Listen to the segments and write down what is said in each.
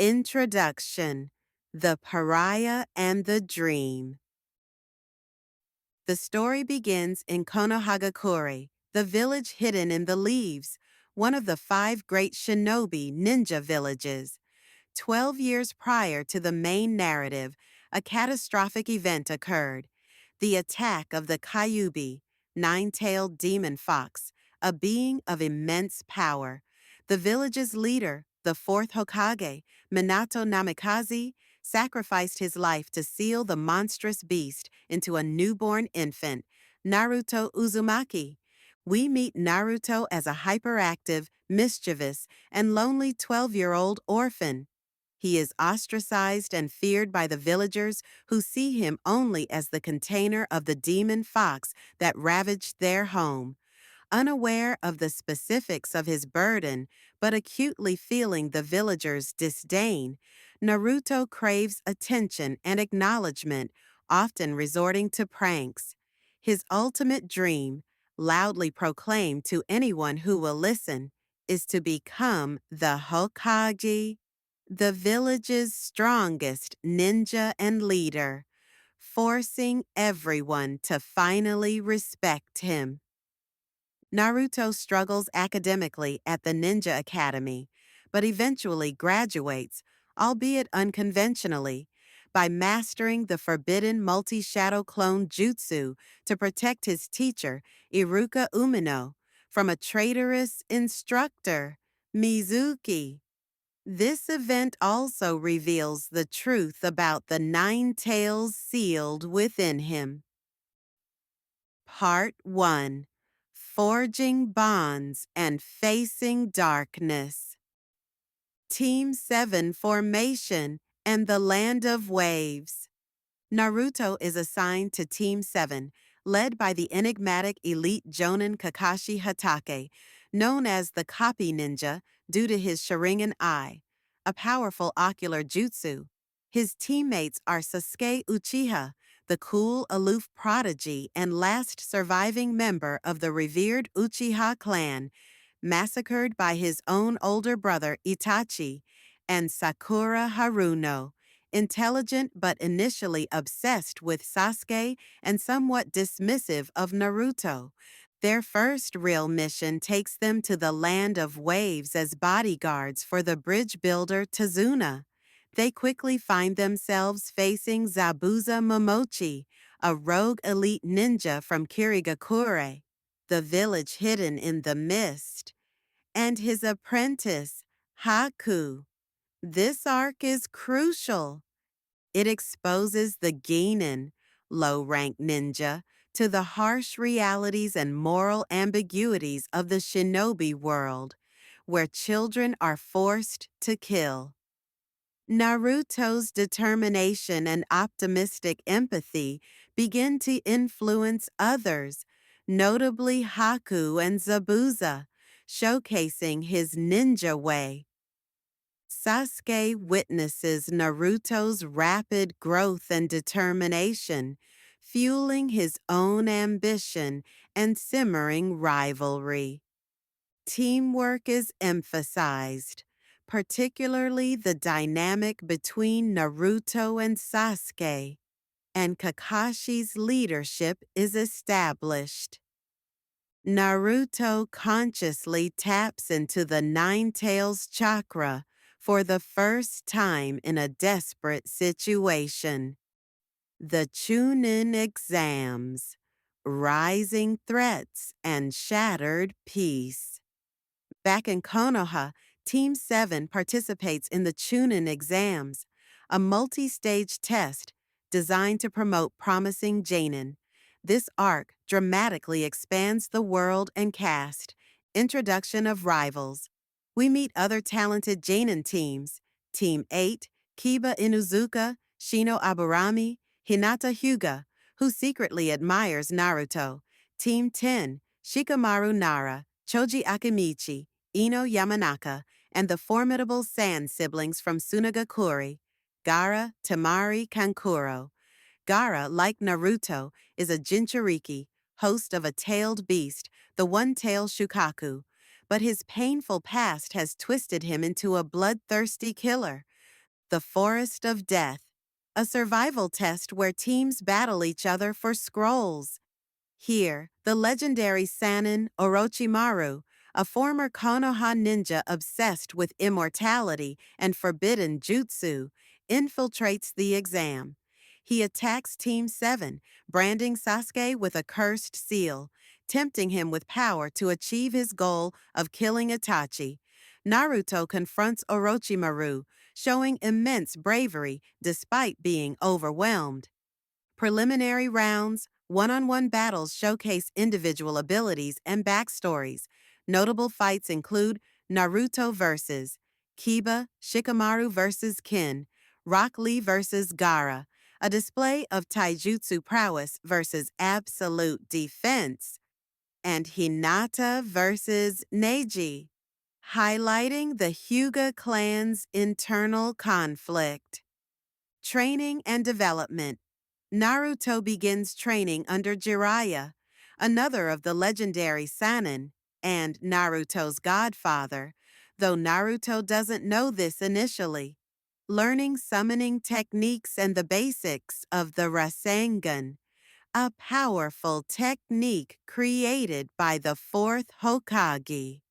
Introduction: The Pariah and the Dream. The story begins in Konohagakure, the village hidden in the leaves, one of the 5 great shinobi ninja villages. 12 years prior to the main narrative, a catastrophic event occurred: the attack of the Kyubi, nine-tailed demon fox, a being of immense power. The village's leader, the 4th Hokage, Minato Namikaze, sacrificed his life to seal the monstrous beast into a newborn infant, Naruto Uzumaki. We meet Naruto as a hyperactive, mischievous, and lonely 12-year-old orphan. He is ostracized and feared by the villagers who see him only as the container of the demon fox that ravaged their home. Unaware of the specifics of his burden, but acutely feeling the villagers' disdain, Naruto craves attention and acknowledgement, often resorting to pranks. His ultimate dream, loudly proclaimed to anyone who will listen, is to become the Hokage, the village's strongest ninja and leader, forcing everyone to finally respect him. Naruto struggles academically at the Ninja Academy, but eventually graduates, albeit unconventionally, by mastering the forbidden multi-shadow clone jutsu to protect his teacher, Iruka Umino, from a traitorous instructor, Mizuki. This event also reveals the truth about the 9 tails sealed within him. Part 1: Forging Bonds and Facing Darkness. Team 7 Formation and the Land of Waves. Naruto is assigned to Team 7, led by the enigmatic elite Jonin Kakashi Hatake, known as the Copy Ninja due to his Sharingan Eye, a powerful ocular jutsu. His teammates are Sasuke Uchiha, the cool, aloof prodigy and last surviving member of the revered Uchiha clan, massacred by his own older brother Itachi, and Sakura Haruno, intelligent but initially obsessed with Sasuke and somewhat dismissive of Naruto. Their first real mission takes them to the Land of Waves as bodyguards for the bridge builder Tazuna. They quickly find themselves facing Zabuza Momochi, a rogue elite ninja from Kirigakure, the village hidden in the mist, and his apprentice, Haku. This arc is crucial. It exposes the Genin, low-rank ninja, to the harsh realities and moral ambiguities of the shinobi world, where children are forced to kill. Naruto's determination and optimistic empathy begin to influence others, notably Haku and Zabuza, showcasing his ninja way. Sasuke witnesses Naruto's rapid growth and determination, fueling his own ambition and simmering rivalry. Teamwork is emphasized, particularly the dynamic between Naruto and Sasuke, and Kakashi's leadership is established. Naruto consciously taps into the Nine Tails chakra for the first time in a desperate situation. The Chunin exams, rising threats, and shattered peace. Back in Konoha, Team 7 participates in the Chunin exams, a multi-stage test designed to promote promising genin. This arc dramatically expands the world and cast. Introduction of rivals. We meet other talented genin teams: Team 8, Kiba Inuzuka, Shino Aburami, Hinata Hyuga, who secretly admires Naruto; Team 10, Shikamaru Nara, Choji Akimichi, Ino Yamanaka, and the formidable Sand siblings from Sunagakure, Gaara, Temari, Kankuro. Gaara, like Naruto, is a Jinchuriki, host of a tailed beast, the one-tailed Shukaku, but his painful past has twisted him into a bloodthirsty killer. the Forest of Death, a survival test where teams battle each other for scrolls. Here, the legendary Sannin Orochimaru, a former Konoha ninja obsessed with immortality and forbidden jutsu, infiltrates the exam. He attacks Team 7, branding Sasuke with a cursed seal, tempting him with power to achieve his goal of killing Itachi. Naruto confronts Orochimaru, showing immense bravery despite being overwhelmed. Preliminary rounds, one-on-one battles showcase individual abilities and backstories. Notable fights include Naruto vs. Kiba, Shikamaru vs. Kin, Rock Lee vs. Gaara, a display of taijutsu prowess versus absolute defense, and Hinata vs. Neji, highlighting the Hyuga clan's internal conflict. Training and development. Naruto begins training under Jiraiya, another of the legendary Sannin, and Naruto's godfather, though Naruto doesn't know this initially. Learning summoning techniques and the basics of the Rasengan, a powerful technique created by the fourth Hokage.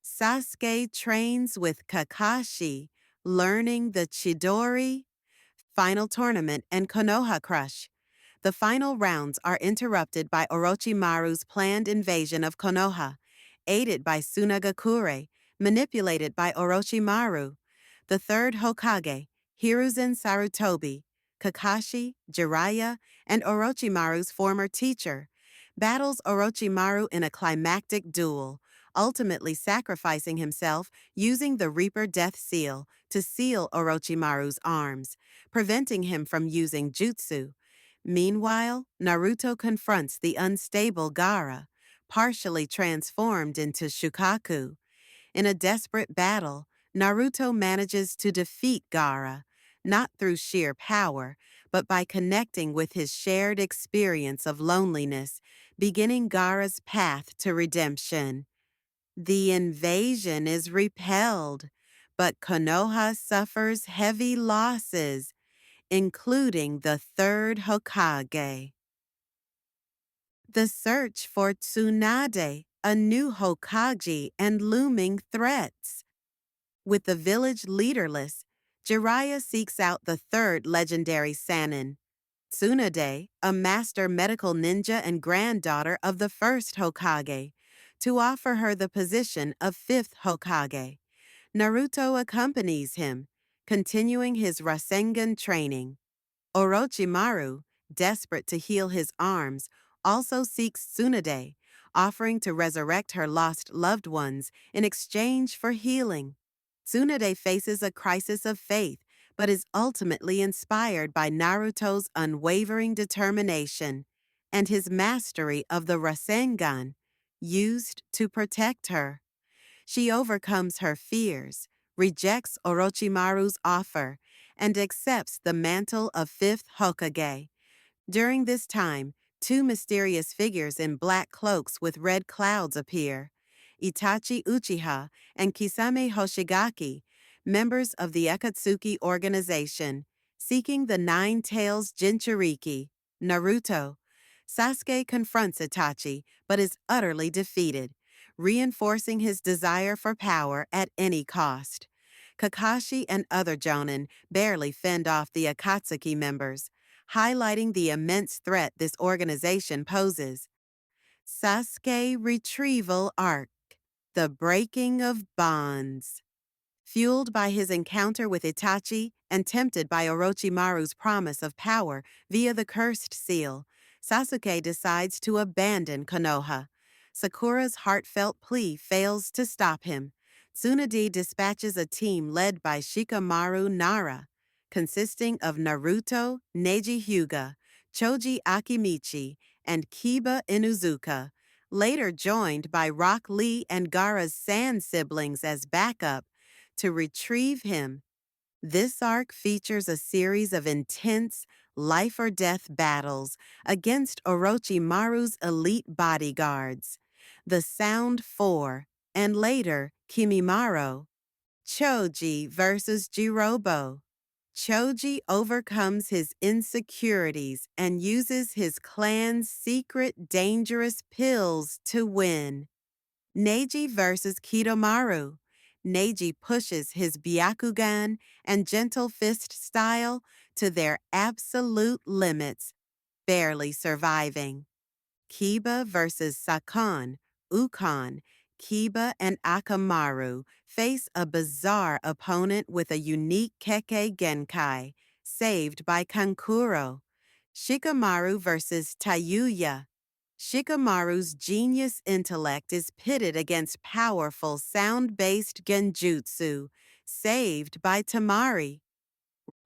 Sasuke trains with Kakashi, learning the Chidori, final tournament, and Konoha Crush. The final rounds are interrupted by Orochimaru's planned invasion of Konoha, aided by Tsunagakure, manipulated by Orochimaru. The third Hokage, Hiruzen Sarutobi, Kakashi, Jiraiya, and Orochimaru's former teacher, battles Orochimaru in a climactic duel, ultimately sacrificing himself using the Reaper Death Seal to seal Orochimaru's arms, preventing him from using jutsu. Meanwhile, Naruto confronts the unstable Gaara, partially transformed into Shukaku. In a desperate battle, Naruto manages to defeat Gaara, not through sheer power, but by connecting with his shared experience of loneliness, beginning Gaara's path to redemption. The invasion is repelled, but Konoha suffers heavy losses, including the third Hokage. The search for Tsunade, a new Hokage, and looming threats. With the village leaderless, Jiraiya seeks out the third legendary Sannin, Tsunade, a master medical ninja and granddaughter of the first Hokage, to offer her the position of fifth Hokage. Naruto accompanies him, continuing his Rasengan training. Orochimaru, desperate to heal his arms, also seeks Tsunade, offering to resurrect her lost loved ones in exchange for healing. Tsunade faces a crisis of faith, but is ultimately inspired by Naruto's unwavering determination and his mastery of the Rasengan, used to protect her. She overcomes her fears, rejects Orochimaru's offer, and accepts the mantle of fifth Hokage. During this time, two mysterious figures in black cloaks with red clouds appear: Itachi Uchiha and Kisame Hoshigaki, members of the Akatsuki organization, seeking the Nine Tails Jinchuriki, Naruto. Sasuke confronts Itachi, but is utterly defeated, reinforcing his desire for power at any cost. Kakashi and other jonin barely fend off the Akatsuki members, highlighting the immense threat this organization poses. Sasuke Retrieval Arc: The Breaking of Bonds. Fueled by his encounter with Itachi and tempted by Orochimaru's promise of power via the cursed seal, Sasuke decides to abandon Konoha. Sakura's heartfelt plea fails to stop him. Tsunade dispatches a team led by Shikamaru Nara, consisting of Naruto, Neji Hyuga, Choji Akimichi, and Kiba Inuzuka, later joined by Rock Lee and Gaara's Sand siblings as backup, to retrieve him. This arc features a series of intense, life-or-death battles against Orochimaru's elite bodyguards, the Sound Four, and later Kimimaro. Choji versus Jirobo. Choji overcomes his insecurities and uses his clan's secret dangerous pills to win. Neji versus Kidomaru. Neji pushes his Byakugan and gentle fist style to their absolute limits, barely surviving. Kiba versus Sakon, Ukon. Kiba and Akamaru face a bizarre opponent with a unique Kekkei Genkai, saved by Kankuro. Shikamaru versus Tayuya. Shikamaru's genius intellect is pitted against powerful sound-based genjutsu, saved by Tamari.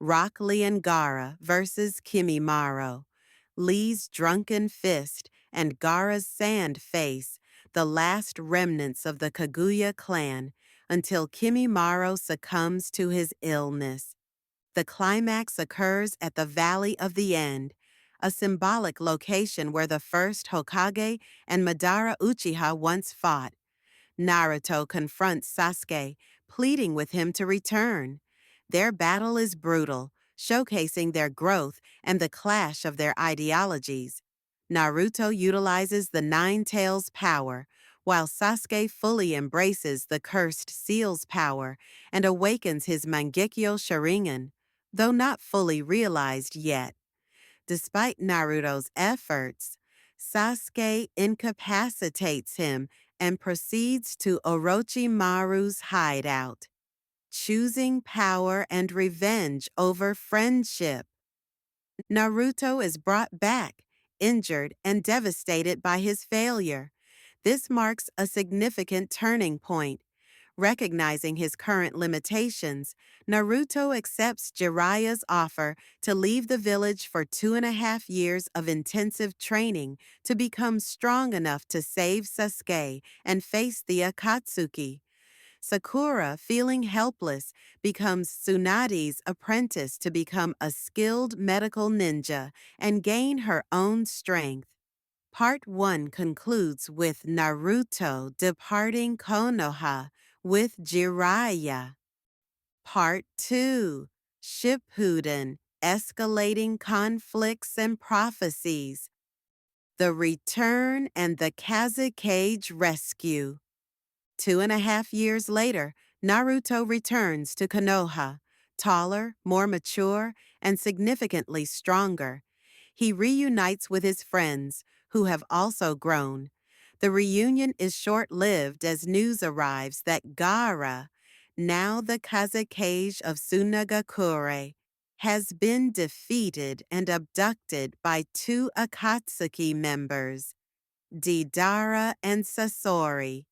Rock Lee and Gaara versus Kimimaro. Lee's drunken fist and Gaara's sand face, the last remnants of the Kaguya clan, until Kimimaro succumbs to his illness. The climax occurs at the Valley of the End, a symbolic location where the first Hokage and Madara Uchiha once fought. Naruto confronts Sasuke, pleading with him to return. Their battle is brutal, showcasing their growth and the clash of their ideologies. Naruto utilizes the Nine Tails' power, while Sasuke fully embraces the Cursed Seal's power and awakens his Mangekyo Sharingan, though not fully realized yet. Despite Naruto's efforts, Sasuke incapacitates him and proceeds to Orochimaru's hideout, choosing power and revenge over friendship. Naruto is brought back, injured and devastated by his failure. This marks a significant turning point. Recognizing his current limitations, Naruto accepts Jiraiya's offer to leave the village for 2.5 years of intensive training to become strong enough to save Sasuke and face the Akatsuki. Sakura, feeling helpless, becomes Tsunadi's apprentice to become a skilled medical ninja and gain her own strength. Part 1 concludes with Naruto departing Konoha with Jiraiya. Part 2, Shippuden, escalating conflicts and prophecies. The return and the Kazekage rescue. 2.5 years later, Naruto returns to Konoha, taller, more mature, and significantly stronger. He reunites with his friends, who have also grown. The reunion is short-lived as news arrives that Gaara, now the Kazekage of Sunagakure, has been defeated and abducted by 2 Akatsuki members, Deidara and Sasori.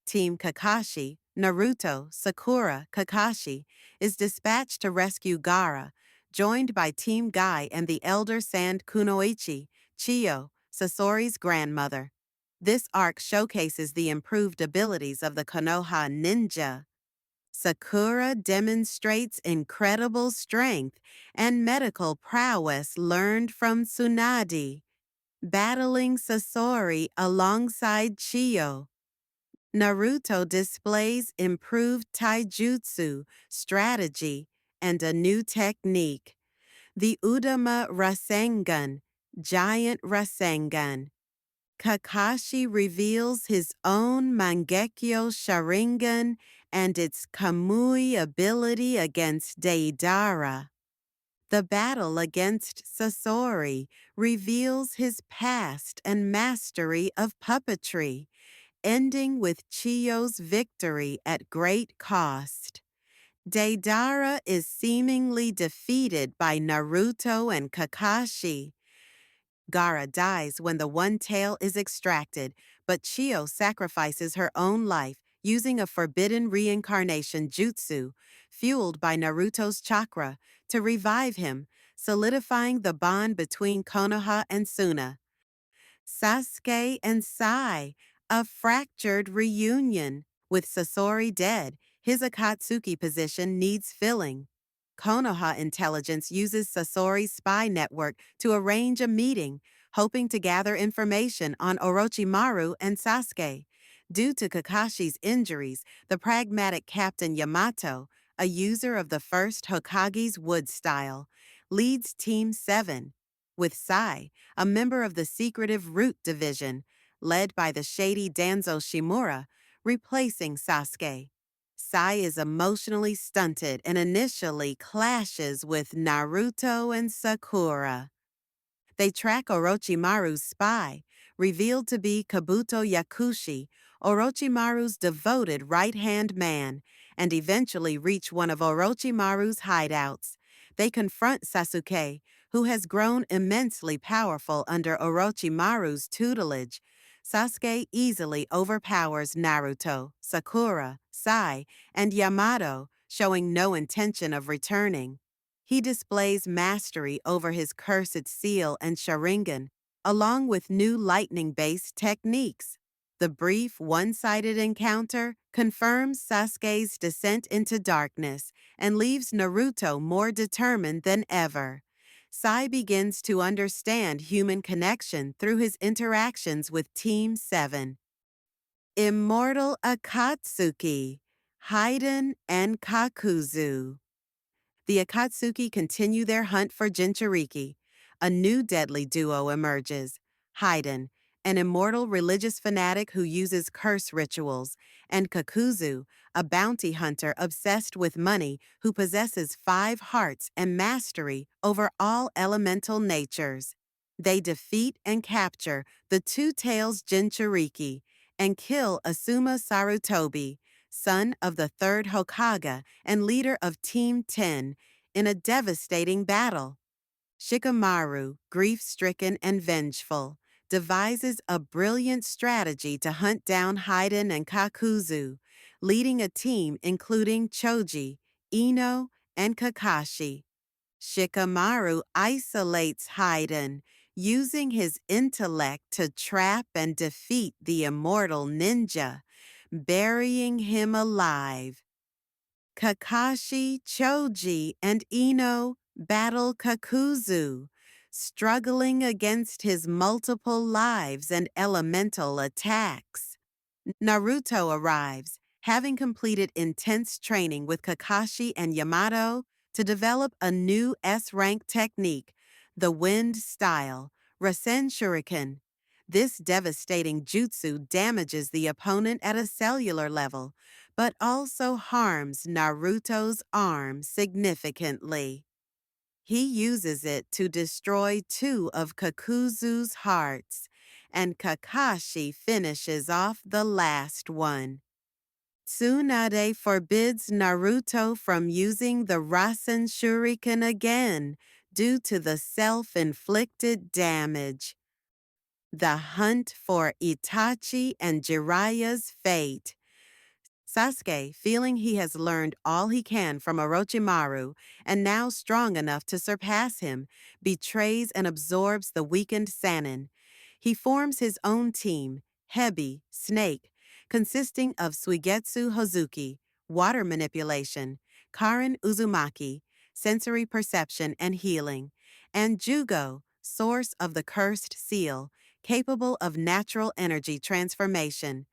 Team Kakashi, Naruto, Sakura, Kakashi, is dispatched to rescue Gaara, joined by Team Guy and the elder Sand Kunoichi, Chiyo, Sasori's grandmother. This arc showcases the improved abilities of the Konoha ninja. Sakura demonstrates incredible strength and medical prowess learned from Tsunade, battling Sasori alongside Chiyo. Naruto displays improved taijutsu, strategy, and a new technique, the Udama Rasengan, Giant Rasengan. Kakashi reveals his own Mangekyo Sharingan and its Kamui ability against Deidara. The battle against Sasori reveals his past and mastery of puppetry, ending with Chiyo's victory at great cost. Deidara is seemingly defeated by Naruto and Kakashi. Gaara dies when the One Tail is extracted, but Chiyo sacrifices her own life using a forbidden reincarnation jutsu, fueled by Naruto's chakra, to revive him, solidifying the bond between Konoha and Suna. Sasuke and Sai, a fractured reunion. With Sasori dead, his Akatsuki position needs filling. Konoha intelligence uses Sasori's spy network to arrange a meeting, hoping to gather information on Orochimaru and Sasuke. Due to Kakashi's injuries, the pragmatic Captain Yamato, a user of the first Hokage's wood style, leads Team 7, with Sai, a member of the secretive Root Division, led by the shady Danzo Shimura, replacing Sasuke. Sai is emotionally stunted and initially clashes with Naruto and Sakura. They track Orochimaru's spy, revealed to be Kabuto Yakushi, Orochimaru's devoted right-hand man, and eventually reach one of Orochimaru's hideouts. They confront Sasuke, who has grown immensely powerful under Orochimaru's tutelage. Sasuke easily overpowers Naruto, Sakura, Sai, and Yamato, showing no intention of returning. He displays mastery over his cursed seal and Sharingan, along with new lightning-based techniques. The brief, one-sided encounter confirms Sasuke's descent into darkness and leaves Naruto more determined than ever. Sai begins to understand human connection through his interactions with Team 7. Immortal Akatsuki, Haiden and Kakuzu. The Akatsuki continue their hunt for Jinchuriki. A new deadly duo emerges: Haiden, an immortal religious fanatic who uses curse rituals, and Kakuzu, a bounty hunter obsessed with money who possesses 5 hearts and mastery over all elemental natures. They defeat and capture the Two Tails Jinchuriki and kill Asuma Sarutobi, son of the third Hokage and leader of Team 10, in a devastating battle. Shikamaru, grief-stricken and vengeful, devises a brilliant strategy to hunt down Haiden and Kakuzu, leading a team including Choji, Ino, and Kakashi. Shikamaru isolates Haiden, using his intellect to trap and defeat the immortal ninja, burying him alive. Kakashi, Choji, and Ino battle Kakuzu, struggling against his multiple lives and elemental attacks. Naruto arrives, having completed intense training with Kakashi and Yamato to develop a new S-rank technique, the Wind Style, Rasen Shuriken. This devastating jutsu damages the opponent at a cellular level, but also harms Naruto's arm significantly. He uses it to destroy 2 of Kakuzu's hearts, and Kakashi finishes off the last one. Tsunade forbids Naruto from using the Rasen Shuriken again due to the self-inflicted damage. The hunt for Itachi and Jiraiya's fate. Sasuke, feeling he has learned all he can from Orochimaru and now strong enough to surpass him, betrays and absorbs the weakened Sannin. He forms his own team, Hebi, Snake, consisting of Suigetsu Hozuki, water manipulation, Karin Uzumaki, sensory perception and healing, and Jugo, source of the cursed seal, capable of natural energy transformation.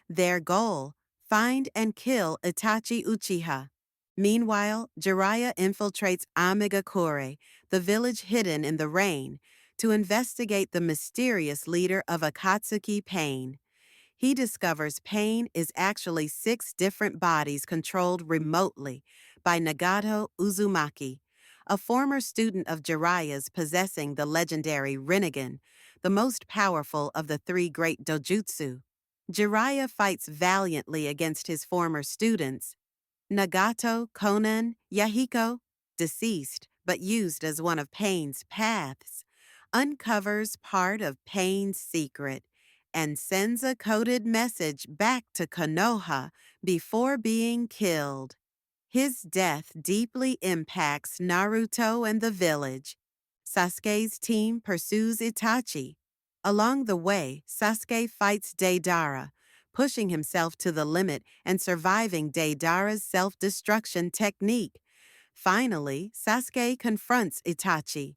Their goal: find and kill Itachi Uchiha. Meanwhile, Jiraiya infiltrates Amigakure, the village hidden in the rain, to investigate the mysterious leader of Akatsuki Pain. He discovers Pain is actually 6 different bodies controlled remotely by Nagato Uzumaki, a former student of Jiraiya's possessing the legendary Rinnegan, the most powerful of the 3 great dojutsu. Jiraiya fights valiantly against his former students, Nagato, Konan, Yahiko, deceased but used as one of Pain's paths, uncovers part of Pain's secret, and sends a coded message back to Konoha before being killed. His death deeply impacts Naruto and the village. Sasuke's team pursues Itachi. Along the way, Sasuke fights Deidara, pushing himself to the limit and surviving Deidara's self-destruction technique. Finally, Sasuke confronts Itachi.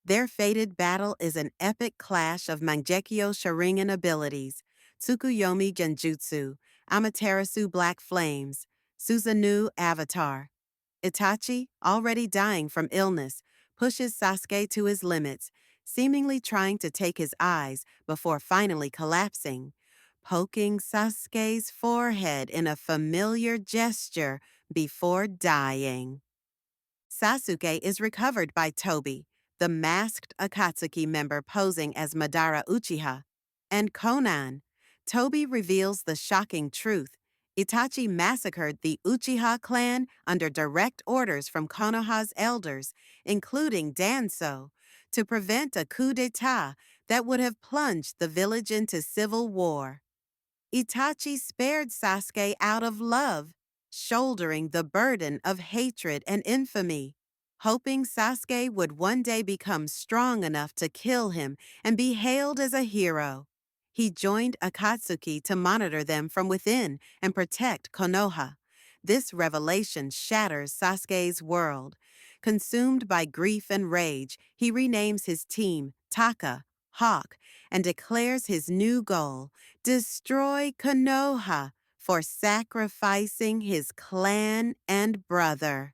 Their fated battle is an epic clash of Mangekyo Sharingan abilities, Tsukuyomi Genjutsu, Amaterasu Black Flames, Susanoo Avatar, Itachi, already dying from illness, pushes Sasuke to his limits, seemingly trying to take his eyes before finally collapsing, poking Sasuke's forehead in a familiar gesture before dying. Sasuke is recovered by Tobi, the masked Akatsuki member posing as Madara Uchiha, and Konan. Tobi reveals the shocking truth. Itachi massacred the Uchiha clan under direct orders from Konoha's elders, including Danzo, to prevent a coup d'etat that would have plunged the village into civil war. Itachi spared Sasuke out of love, shouldering the burden of hatred and infamy, hoping Sasuke would one day become strong enough to kill him and be hailed as a hero. He joined Akatsuki to monitor them from within and protect Konoha. This revelation shatters Sasuke's world. Consumed by grief and rage, he renames his team Taka, Hawk, and declares his new goal: destroy Konoha for sacrificing his clan and brother.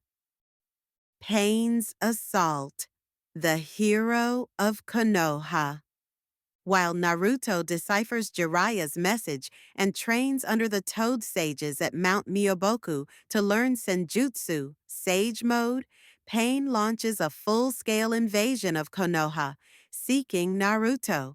Pain's assault, the hero of Konoha. While Naruto deciphers Jiraiya's message and trains under the Toad Sages at Mount Myoboku to learn Senjutsu, Sage Mode, Pain launches a full-scale invasion of Konoha, seeking Naruto.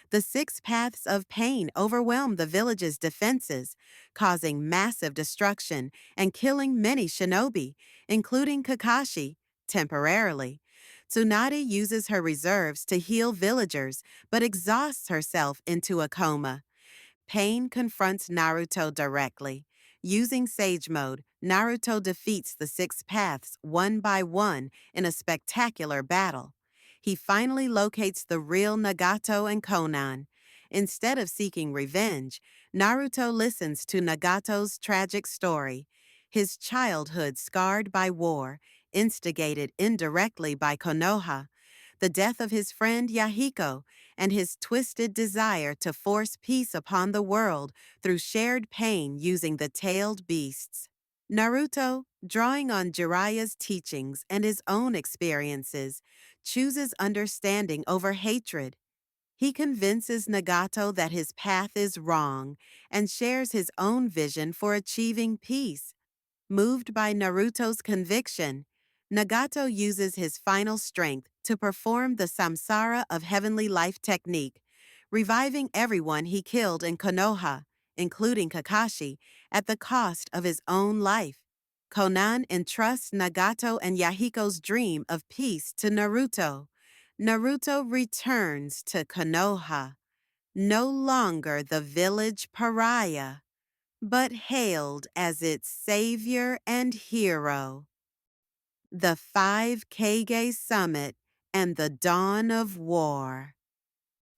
The six paths of pain overwhelm the village's defenses, causing massive destruction and killing many shinobi, including Kakashi, temporarily. Tsunade uses her reserves to heal villagers, but exhausts herself into a coma. Pain confronts Naruto directly. Using Sage Mode, Naruto defeats the six paths one by one in a spectacular battle. He finally locates the real Nagato and Konan. Instead of seeking revenge, Naruto listens to Nagato's tragic story. His childhood scarred by war, instigated indirectly by Konoha, the death of his friend Yahiko, and his twisted desire to force peace upon the world through shared pain using the tailed beasts. Naruto, drawing on Jiraiya's teachings and his own experiences, chooses understanding over hatred. He convinces Nagato that his path is wrong and shares his own vision for achieving peace. Moved by Naruto's conviction, Nagato uses his final strength to perform the Samsara of Heavenly Life technique, reviving everyone he killed in Konoha, including Kakashi, at the cost of his own life. Konan entrusts Nagato and Yahiko's dream of peace to Naruto. Naruto returns to Konoha, no longer the village pariah, but hailed as its savior and hero. The Five Kage Summit and the Dawn of War.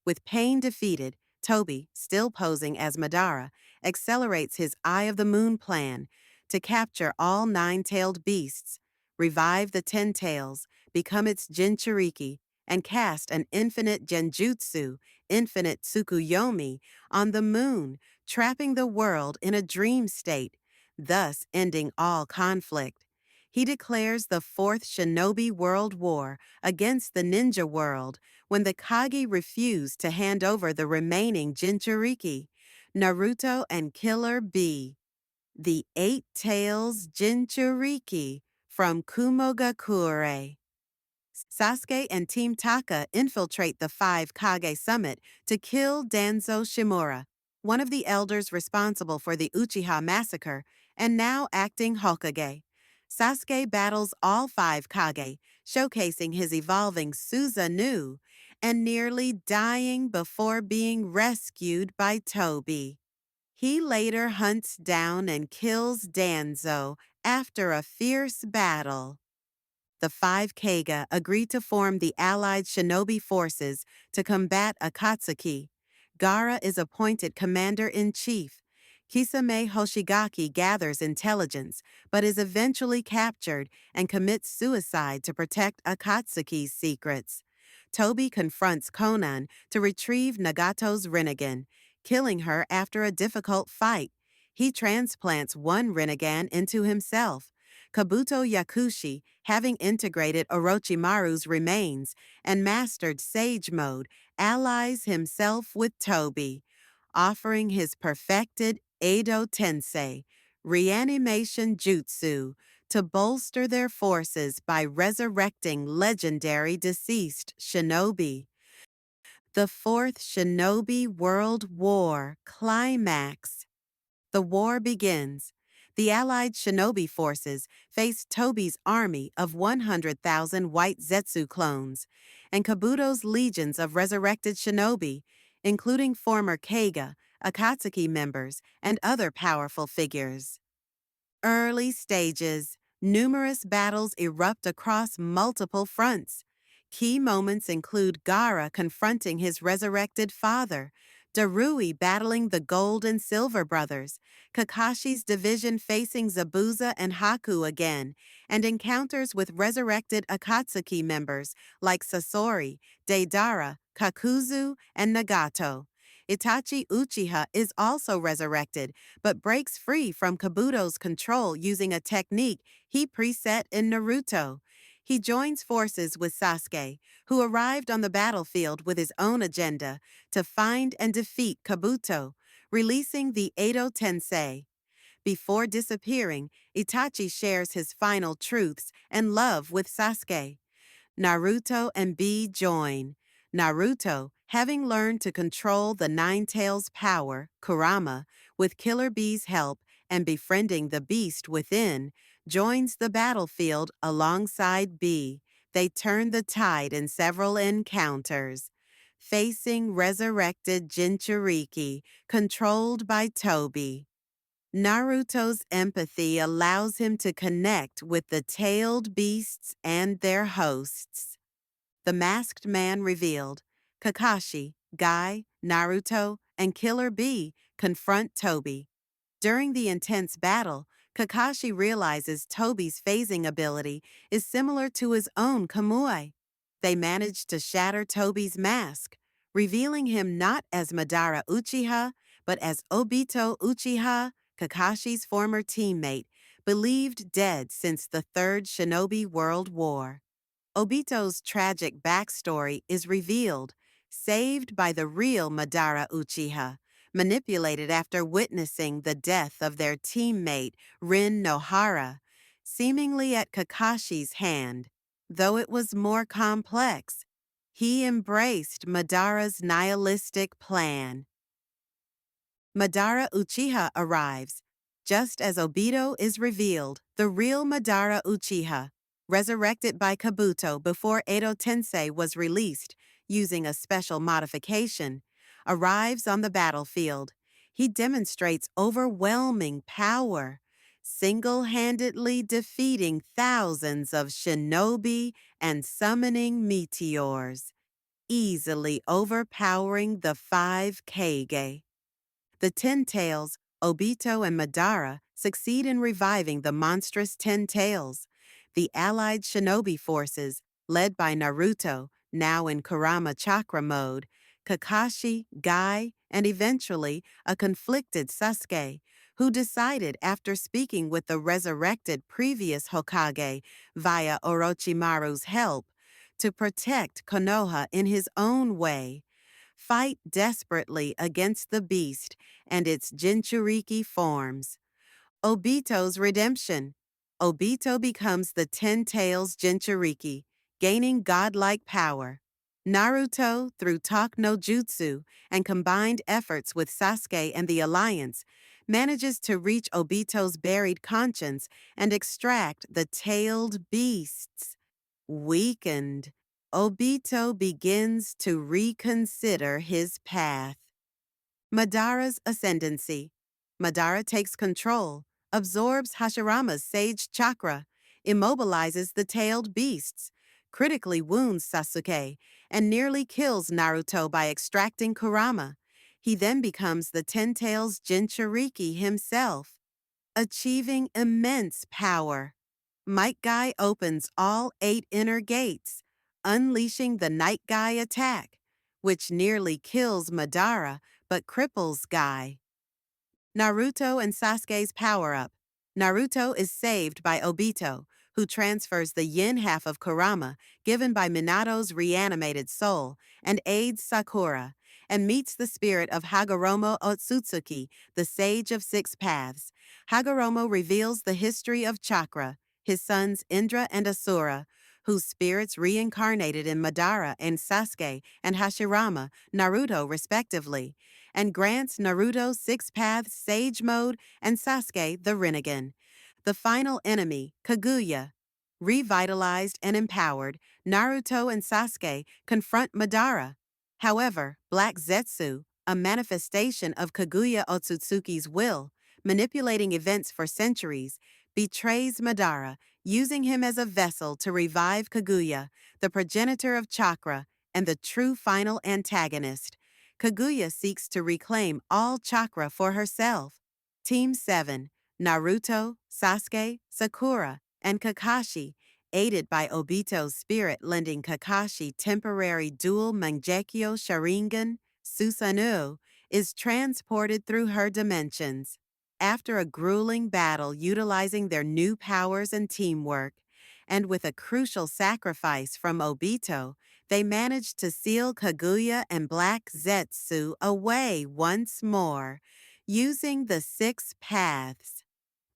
With Pain defeated, Tobi, still posing as Madara, accelerates his Eye of the Moon plan to capture all nine-tailed beasts, revive the Ten Tails, become its Jinchuriki, and cast an infinite Genjutsu, infinite Tsukuyomi, on the moon, trapping the world in a dream state, thus ending all conflict. He declares the Fourth Shinobi World War against the ninja world when the Kage refused to hand over the remaining Jinchuriki, Naruto and Killer Bee. The Eight Tails Jinchuriki from Kumogakure. Sasuke and Team Taka infiltrate the Five Kage Summit to kill Danzo Shimura, one of the elders responsible for the Uchiha massacre and now acting Hokage. Sasuke battles all five Kage, showcasing his evolving Susanoo, and nearly dying before being rescued by Tobi. He later hunts down and kills Danzo after a fierce battle. The five Kage agree to form the allied shinobi forces to combat Akatsuki. Gaara is appointed commander-in-chief. Kisame Hoshigaki gathers intelligence, but is eventually captured and commits suicide to protect Akatsuki's secrets. Tobi confronts Konan to retrieve Nagato's Rinnegan, killing her after a difficult fight. He transplants one Rinnegan into himself. Kabuto Yakushi, having integrated Orochimaru's remains and mastered Sage Mode, allies himself with Tobi, offering his perfected Edo Tensei reanimation jutsu to bolster their forces by resurrecting legendary deceased shinobi. The Fourth Shinobi World War climax. The war begins. The Allied shinobi forces face Tobi's army of 100,000 white Zetsu clones and Kabuto's legions of resurrected shinobi, including former Keiga, Akatsuki members, and other powerful figures. Early stages. Numerous battles erupt across multiple fronts. Key moments include Gaara confronting his resurrected father, Darui battling the Gold and Silver brothers, Kakashi's division facing Zabuza and Haku again, and encounters with resurrected Akatsuki members like Sasori, Deidara, Kakuzu, and Nagato. Itachi Uchiha is also resurrected, but breaks free from Kabuto's control using a technique he preset in Naruto. He joins forces with Sasuke, who arrived on the battlefield with his own agenda to find and defeat Kabuto, releasing the Edo Tensei. Before disappearing, Itachi shares his final truths and love with Sasuke. Naruto and Bee join. Naruto, having learned to control the Nine-Tails power, Kurama, with Killer Bee's help and befriending the beast within, joins the battlefield alongside Bee. They turn the tide in several encounters. Facing resurrected Jinchuriki, controlled by Tobi. Naruto's empathy allows him to connect with the tailed beasts and their hosts. The masked man revealed. Kakashi, Guy, Naruto, and Killer Bee confront Tobi. During the intense battle, Kakashi realizes Tobi's phasing ability is similar to his own Kamui. They manage to shatter Tobi's mask, revealing him not as Madara Uchiha, but as Obito Uchiha, Kakashi's former teammate, believed dead since the Third Shinobi World War. Obito's tragic backstory is revealed, saved by the real Madara Uchiha, manipulated after witnessing the death of their teammate Rin Nohara, seemingly at Kakashi's hand. Though it was more complex, he embraced Madara's nihilistic plan. Madara Uchiha arrives. Just as Obito is revealed, the real Madara Uchiha, resurrected by Kabuto before Edo Tensei was released using a special modification, arrives on the battlefield. He demonstrates overwhelming power, single-handedly defeating thousands of shinobi and summoning meteors, easily overpowering the 5 Kage. The Ten Tails, Obito and Madara, succeed in reviving the monstrous Ten Tails. The allied shinobi forces, led by Naruto, now in Kurama Chakra mode, Kakashi, Guy, and eventually a conflicted Sasuke, who decided after speaking with the resurrected previous Hokage via Orochimaru's help to protect Konoha in his own way, fight desperately against the beast and its Jinchuriki forms. Obito's redemption. Obito becomes the Ten Tails Jinchuriki, gaining godlike power. Naruto, through talk no jutsu and combined efforts with Sasuke and the Alliance, manages to reach Obito's buried conscience and extract the tailed beasts. Weakened, Obito begins to reconsider his path. Madara's ascendancy. Madara takes control, absorbs Hashirama's sage chakra, immobilizes the tailed beasts, critically wounds Sasuke, and nearly kills Naruto by extracting Kurama. He then becomes the Ten Tails Jinchuriki himself, achieving immense power. Might Guy opens all 8 inner gates, unleashing the Night Guy attack, which nearly kills Madara but cripples Guy. Naruto and Sasuke's power-up. Naruto is saved by Obito, who transfers the yin half of Kurama, given by Minato's reanimated soul, and aids Sakura, and meets the spirit of Hagoromo Otsutsuki, the Sage of Six Paths. Hagoromo reveals the history of chakra, his sons Indra and Asura, whose spirits reincarnated in Madara and Sasuke and Hashirama, Naruto respectively, and grants Naruto Six Paths Sage Mode and Sasuke the Rinnegan. The final enemy, Kaguya. Revitalized and empowered, Naruto and Sasuke confront Madara. However, Black Zetsu, a manifestation of Kaguya Otsutsuki's will, manipulating events for centuries, betrays Madara, using him as a vessel to revive Kaguya, the progenitor of chakra and the true final antagonist. Kaguya seeks to reclaim all chakra for herself. Team 7, Naruto, Sasuke, Sakura, and Kakashi, aided by Obito's spirit lending Kakashi temporary dual Mangekyo Sharingan, Susanoo, is transported through her dimensions. After a grueling battle utilizing their new powers and teamwork, and with a crucial sacrifice from Obito, they managed to seal Kaguya and Black Zetsu away once more, using the Six Paths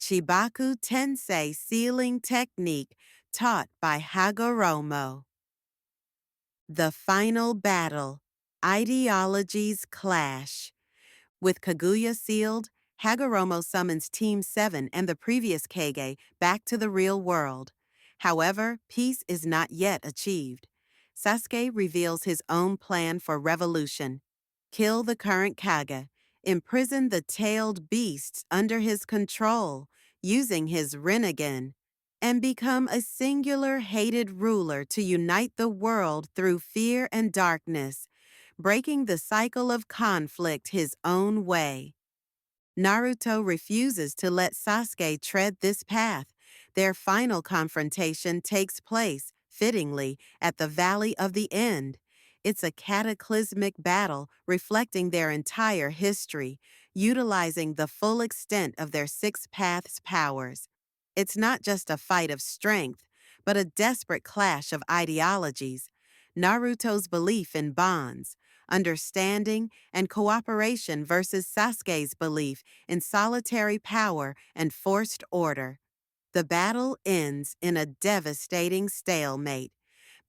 Chibaku Tensei sealing technique taught by Hagoromo. The final battle, ideologies clash. With Kaguya sealed, Hagoromo summons Team 7 and the previous Kage back to the real world. However, peace is not yet achieved. Sasuke reveals his own plan for revolution. Kill the current Kage, imprison the tailed beasts under his control, using his Rinnegan, and become a singular hated ruler to unite the world through fear and darkness, breaking the cycle of conflict his own way. Naruto refuses to let Sasuke tread this path. Their final confrontation takes place, fittingly, at the Valley of the End. It's a cataclysmic battle reflecting their entire history, utilizing the full extent of their Six Paths powers. It's not just a fight of strength, but a desperate clash of ideologies. Naruto's belief in bonds, understanding, and cooperation versus Sasuke's belief in solitary power and forced order. The battle ends in a devastating stalemate.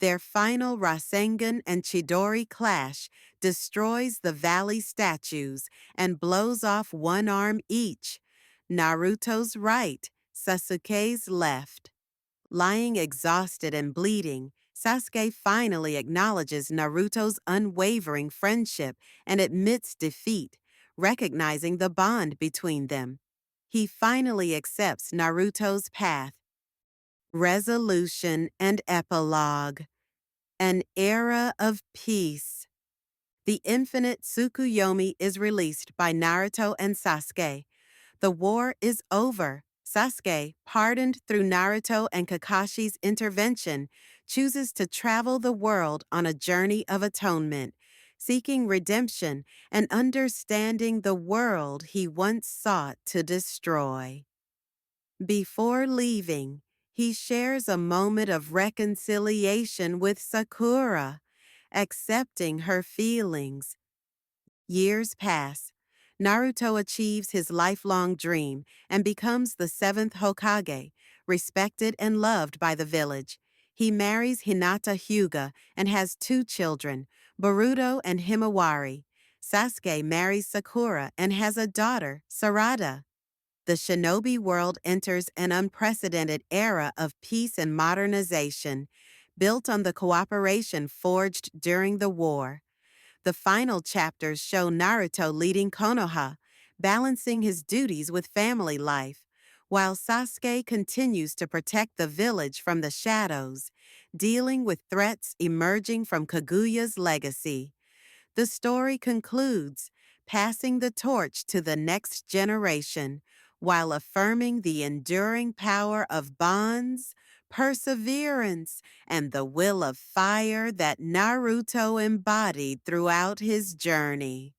Their final Rasengan and Chidori clash destroys the valley statues and blows off one arm each. Naruto's right, Sasuke's left. Lying exhausted and bleeding, Sasuke finally acknowledges Naruto's unwavering friendship and admits defeat, recognizing the bond between them. He finally accepts Naruto's path. Resolution and epilogue. An era of peace. The infinite Tsukuyomi is released by Naruto and Sasuke. The war is over. Sasuke, pardoned through Naruto and Kakashi's intervention, chooses to travel the world on a journey of atonement, seeking redemption and understanding the world he once sought to destroy. Before leaving, he shares a moment of reconciliation with Sakura, accepting her feelings. Years pass. Naruto achieves his lifelong dream and becomes the 7th Hokage, respected and loved by the village. He marries Hinata Hyuga and has 2 children, Boruto and Himawari. Sasuke marries Sakura and has a daughter, Sarada. The shinobi world enters an unprecedented era of peace and modernization, built on the cooperation forged during the war. The final chapters show Naruto leading Konoha, balancing his duties with family life, while Sasuke continues to protect the village from the shadows, dealing with threats emerging from Kaguya's legacy. The story concludes, passing the torch to the next generation, while affirming the enduring power of bonds, perseverance, and the will of fire that Naruto embodied throughout his journey.